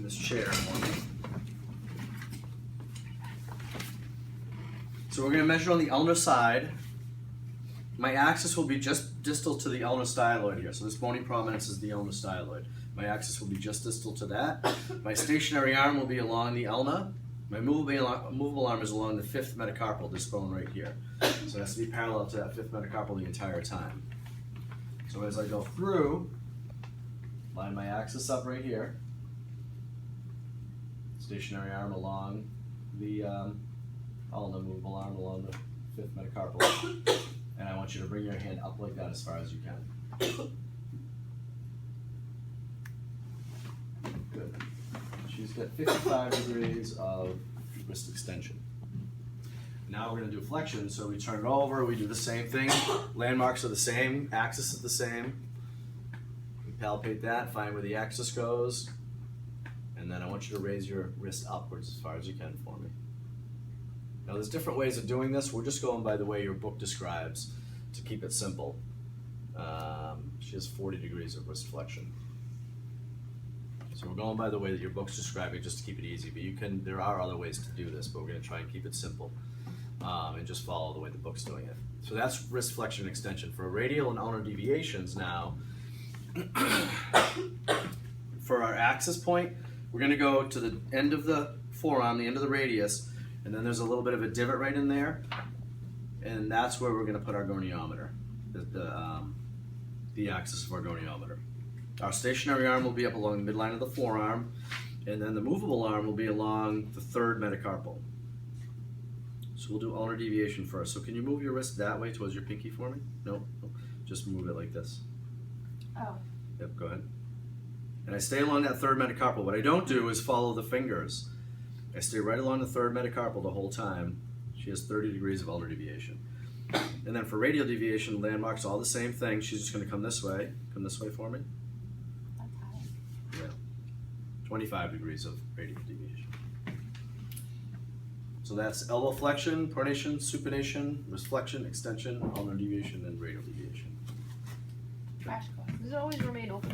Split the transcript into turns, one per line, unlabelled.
this chair for me. So we're going to measure on the ulnar side. My axis will be just distal to the ulnar styloid here. So this bony prominence is the ulnar styloid. My axis will be just distal to that. My stationary arm will be along the ulna. My movable arm is along the fifth metacarpal, this bone right here. So it has to be parallel to that fifth metacarpal the entire time. So as I go through, line my axis up right here. Stationary arm along the ulna, movable arm along the fifth metacarpal. And I want you to bring your hand up like that as far as you can. Good. She's got 55 degrees of wrist extension. Now we're going to do flexion, so we turn it over, we do the same thing. Landmarks are the same, axis is the same. We palpate that, find where the axis goes, and then I want you to raise your wrist upwards as far as you can for me. Now there's different ways of doing this. We're just going by the way your book describes to keep it simple. She has 40 degrees of wrist flexion. So we're going by the way that your book's describing just to keep it easy, but there are other ways to do this, but we're going to try and keep it simple and just follow the way the book's doing it. So that's wrist flexion extension. For radial and ulnar deviations now, for our axis point, we're going to go to the end of the forearm, the end of the radius, and then there's a little bit of a divot right in there, and that's where we're going to put our goniometer, the axis of our goniometer. Our stationary arm will be up along the midline of the forearm, and then the movable arm will be along the third metacarpal. So we'll do ulnar deviation first. So can you move your wrist that way towards your pinky for me? No? Just move it like this.
Oh.
Yep, go ahead. And I stay along that third metacarpal. What I don't do is follow the fingers. I stay right along the third metacarpal the whole time. She has 30 degrees of ulnar deviation. And then for radial deviation, landmarks all the same thing. She's just going to come this way. Come this way for me.
Okay.
Yeah. 25 degrees of radial deviation. So that's elbow flexion, pronation, supination, wrist flexion, extension, ulnar deviation, and radial deviation.
Trash can. Does it always remain open?